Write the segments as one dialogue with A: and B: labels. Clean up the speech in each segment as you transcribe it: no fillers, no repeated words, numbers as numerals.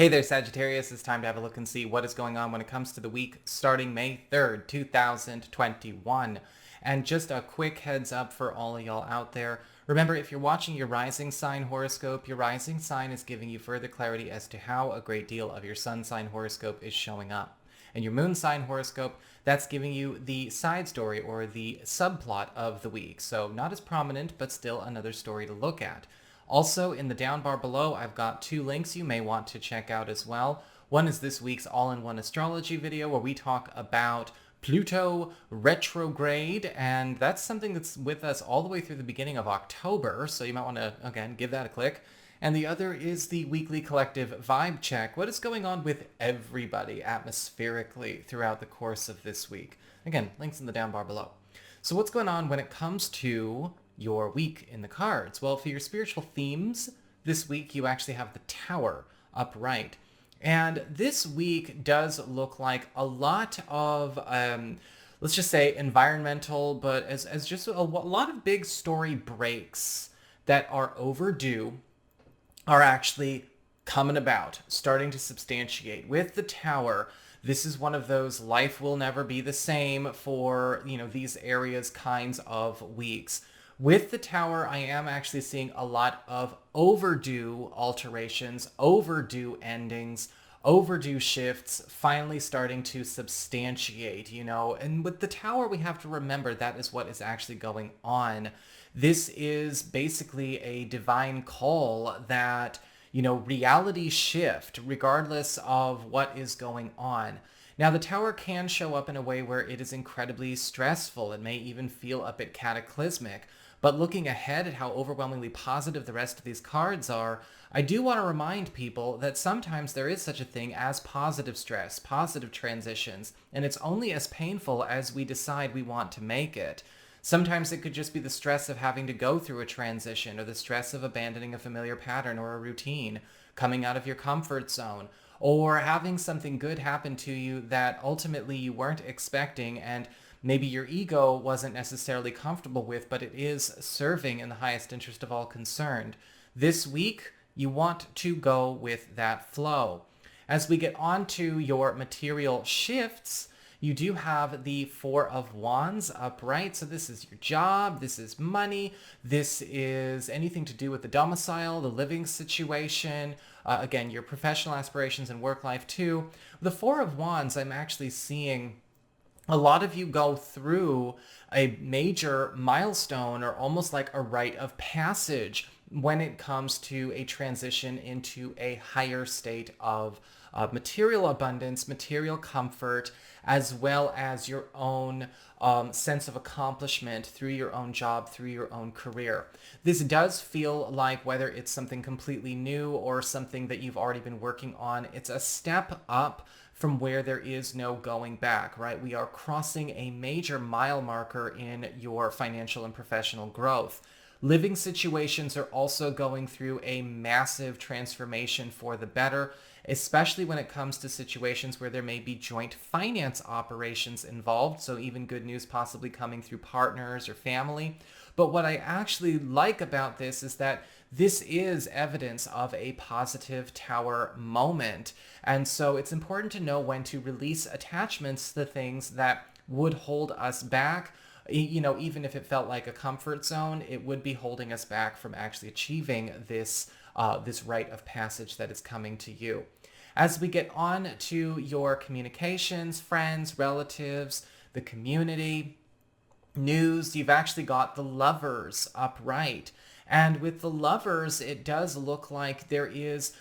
A: Hey there, Sagittarius. It's time to have a look and see what is going on when it comes to the week starting May 3rd, 2021. And just a quick heads up for all of y'all out there. Remember, if you're watching your rising sign horoscope, your rising sign is giving you further clarity as to how a great deal of your sun sign horoscope is showing up. And your moon sign horoscope, that's giving you the side story or the subplot of the week. So not as prominent, but still another story to look at. Also, in the down bar below, I've got two links you may want to check out as well. One is this week's all-in-one astrology video where we talk about Pluto retrograde, and that's something that's with us all the way through the beginning of October, so you might want to, again, give that a click. And the other is the weekly collective vibe check. What is going on with everybody atmospherically throughout the course of this week? Again, links in the down bar below. So what's going on when it comes to your week in the cards? Well, for your spiritual themes this week, you actually have the Tower upright. And this week does look like a lot of, let's just say environmental, but as just a lot of big story breaks that are overdue are actually coming about, starting to substantiate. With the Tower, this is one of those life will never be the same for, these areas kinds of weeks. With the Tower, I am actually seeing a lot of overdue alterations, overdue endings, overdue shifts finally starting to substantiate, And with the Tower, we have to remember that is what is actually going on. This is basically a divine call that, reality shift regardless of what is going on. Now, the Tower can show up in a way where it is incredibly stressful. It may even feel a bit cataclysmic. But looking ahead at how overwhelmingly positive the rest of these cards are, I do want to remind people that sometimes there is such a thing as positive stress, positive transitions, and it's only as painful as we decide we want to make it. Sometimes it could just be the stress of having to go through a transition, or the stress of abandoning a familiar pattern or a routine, coming out of your comfort zone, or having something good happen to you that ultimately you weren't expecting and maybe your ego wasn't necessarily comfortable with, but it is serving in the highest interest of all concerned. This week, you want to go with that flow. As we get on to your material shifts, you do have the Four of Wands upright. So this is your job, this is money, this is anything to do with the domicile, the living situation, again, your professional aspirations and work life too. The Four of Wands, I'm actually seeing a lot of you go through a major milestone or almost like a rite of passage when it comes to a transition into a higher state of material abundance, material comfort, as well as your own sense of accomplishment through your own job, through your own career. This does feel like, whether it's something completely new or something that you've already been working on, it's a step up from where there is no going back, right? We are crossing a major mile marker in your financial and professional growth. Living situations are also going through a massive transformation for the better, especially when it comes to situations where there may be joint finance operations involved, so even good news possibly coming through partners or family. But what I actually like about this is that this is evidence of a positive Tower moment. And so it's important to know when to release attachments to things that would hold us back. Even if it felt like a comfort zone, it would be holding us back from actually achieving this rite of passage that is coming to you. As we get on to your communications, friends, relatives, the community, news, you've actually got the Lovers upright. And with the Lovers, it does look like there is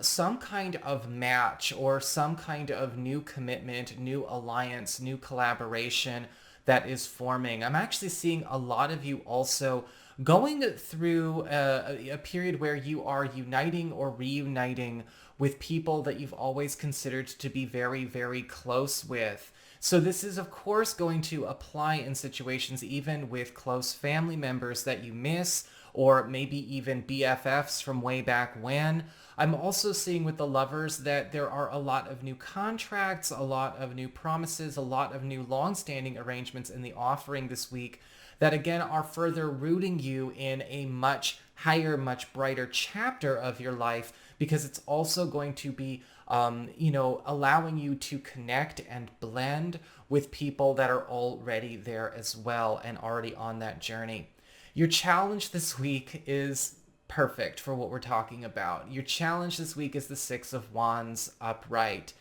A: some kind of match or some kind of new commitment, new alliance, new collaboration that is forming. I'm actually seeing a lot of you also going through a period where you are uniting or reuniting with people that you've always considered to be very, very close with. So this is, of course, going to apply in situations even with close family members that you miss, or maybe even BFFs from way back when. I'm also seeing with the Lovers that there are a lot of new contracts, a lot of new promises, a lot of new long-standing arrangements in the offering this week that again are further rooting you in a much higher, much brighter chapter of your life, because it's also going to be, allowing you to connect and blend with people that are already there as well and already on that journey. Your challenge this week is perfect for what we're talking about. Your challenge this week is the Six of Wands upright,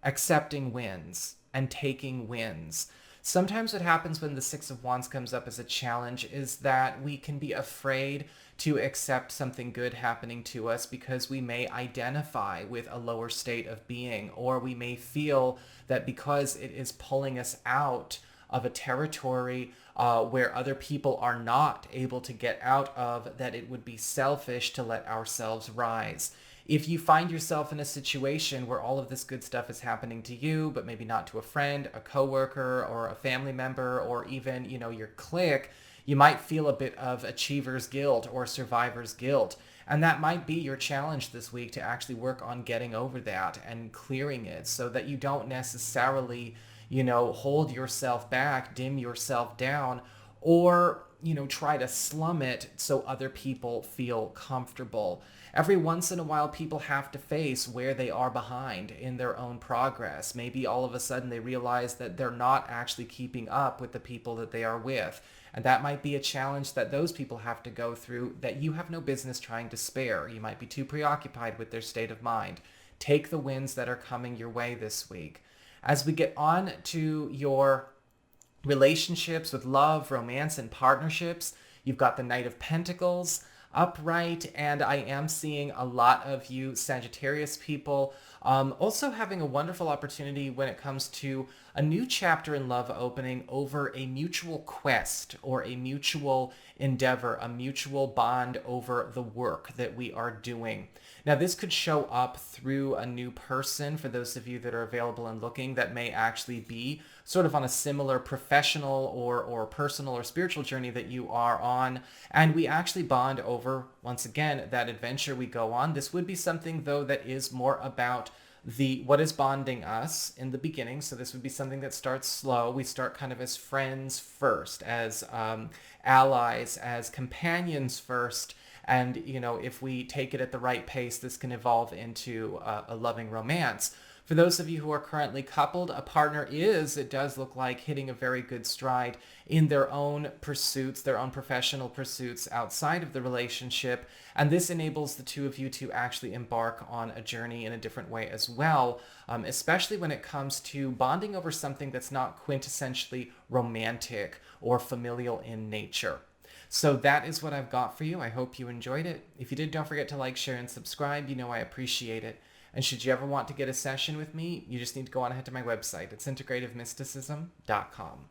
A: accepting wins and taking wins. Sometimes what happens when the Six of Wands comes up as a challenge is that we can be afraid to accept something good happening to us because we may identify with a lower state of being, or we may feel that because it is pulling us out of a territory where other people are not able to get out of, that it would be selfish to let ourselves rise. If you find yourself in a situation where all of this good stuff is happening to you, but maybe not to a friend, a coworker, or a family member, or even, your clique, you might feel a bit of achiever's guilt or survivor's guilt. And that might be your challenge this week, to actually work on getting over that and clearing it so that you don't necessarily, hold yourself back, dim yourself down, or, try to slum it so other people feel comfortable. Every once in a while, people have to face where they are behind in their own progress. Maybe all of a sudden they realize that they're not actually keeping up with the people that they are with. And that might be a challenge that those people have to go through that you have no business trying to spare. You might be too preoccupied with their state of mind. Take the wins that are coming your way this week. As we get on to your relationships with love, romance, and partnerships, you've got the Knight of Pentacles upright, and I am seeing a lot of you Sagittarius people also having a wonderful opportunity when it comes to a new chapter in love opening over a mutual quest or a mutual endeavor, a mutual bond over the work that we are doing. Now, this could show up through a new person for those of you that are available and looking, that may actually be sort of on a similar professional or personal or spiritual journey that you are on. And we actually bond over, once again, that adventure we go on. This would be something, though, that is more about what is bonding us in the beginning. So this would be something that starts slow. We start kind of as friends first, as allies, as companions first. And, if we take it at the right pace, this can evolve into a loving romance. For those of you who are currently coupled, a partner it does look like, hitting a very good stride in their own pursuits, their own professional pursuits outside of the relationship. And this enables the two of you to actually embark on a journey in a different way as well, especially when it comes to bonding over something that's not quintessentially romantic or familial in nature. So that is what I've got for you. I hope you enjoyed it. If you did, don't forget to like, share, and subscribe. I appreciate it. And should you ever want to get a session with me, you just need to go on ahead to my website. It's integrativemysticism.com.